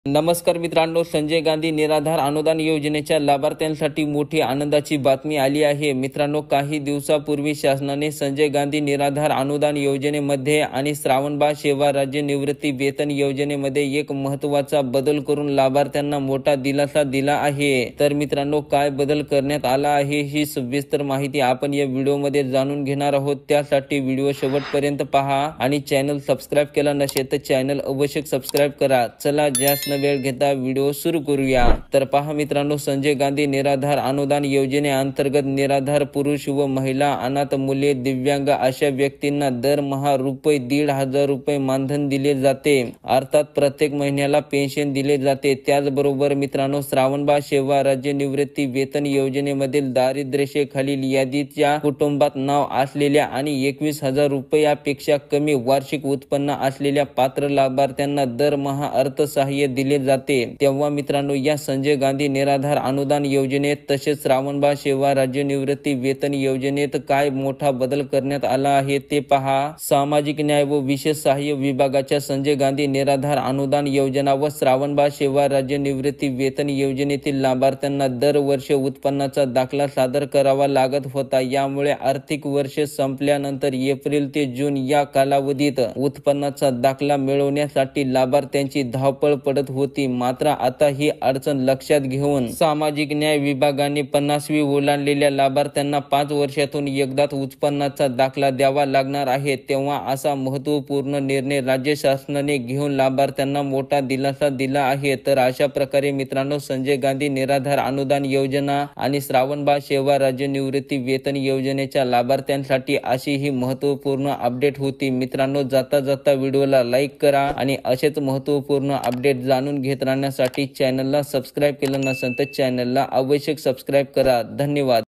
नमस्कार मित्रांनो, संजय गांधी निराधार अनुदान योजनेच्या लाभार्थ्यांसाठी मोठी आनंदाची बातमी आली आहे। मित्रांनो, काही दिवसापूर्वी शासनाने संजय गांधी निराधार अनुदान योजनेमध्ये आणि श्रावणबाळ सेवा राज्य निवृत्ती वेतन योजनेमध्ये एक महत्त्वाचा बदल करून लाभार्थ्यांना मोठा दिलासा दिला आहे। तर मित्रांनो, काय बदल करण्यात आला आहे ही सविस्तर माहिती आपण या व्हिडिओमध्ये जाणून घेणार आहोत। त्यासाठी व्हिडिओ शेवटपर्यंत पहा आणि चॅनल सबस्क्राइब केला नसेल तर चॅनल अवश्य सबस्क्राइब करा। चला जास्त वेळ घेता व्हिडिओ सुरू करूया। तर पहा मित्रांनो, संजय गांधी निराधार अनुदान योजनेअंतर्गत निराधार पुरुष व महिला, अनाथ मुले, दिव्यांग अशा व्यक्तींना दरमहा ₹1,500 मानधन दिले जाते। अर्थात प्रत्येक महिन्याला पेन्शन दिले जाते। त्याचबरोबर मित्रांनो, श्रावणबाळ सेवा राज्य निवृत्ती वेतन योजनेमधील दारिद्र्यरेषेखालील यादीच्या कुटुंबात नाव असलेल्या आणि ₹21,000 कमी वार्षिक उत्पन्न असलेल्या पात्र लाभार्थ्यांना दरमहा अर्थसहाय्य दिले जाते। तेव्हा मित्रांनो, या संजय गांधी निराधार अनुदान योजनेत तसेच श्रावणबाळ सेवा राज्य निवृत्ती वेतन योजनेत काय मोठा बदल करण्यात आला आहे ते पहा। सामाजिक न्याय व विशेष सहाय्य विभागाच्या संजय गांधी निराधार अनुदान योजना व श्रावणबाळ सेवा राज्य निवृत्ती वेतन योजनेतील लाभार्थ्यांना दरवर्षी उत्पन्नाचा दाखला सादर करावा लागत होता। यामुळे आर्थिक वर्ष संपल्यानंतर एप्रिल ते जून या कालावधीत उत्पन्नाचा दाखला मिळवण्यासाठी लाभार्थ्यांची धावपळ पडत होती। मात्र आता ही अडचण लक्षात घेऊन सामाजिक न्याय विभागाने 50वी ओलांडलेल्या लाभार्थ्यांना 5 वर्षातून एकदाच उत्पन्नाचा दाखला द्यावा लागणार आहे। तेव्हा असा महत्त्वपूर्ण निर्णय राज्य शासनाने घेऊन लाभार्थ्यांना मोठा दिलासा दिला आहे। तर अशा प्रकारे मित्रांनो, संजय गांधी निराधार अनुदान योजना आणि श्रावणबाळ सेवा राज्य निवृत्ती वेतन योजनेच्या लाभार्थ्यांसाठी अशी ही महत्त्वपूर्ण अपडेट होती। मित्रांनो, जाता जाता व्हिडिओला लाईक करा आणि असेच महत्त्वपूर्ण अपडेट जाणून घेत राहण्यासाठी चॅनलला सबस्क्राइब केलं नसेल तर चॅनलला अवश्य सबस्क्राइब करा। धन्यवाद।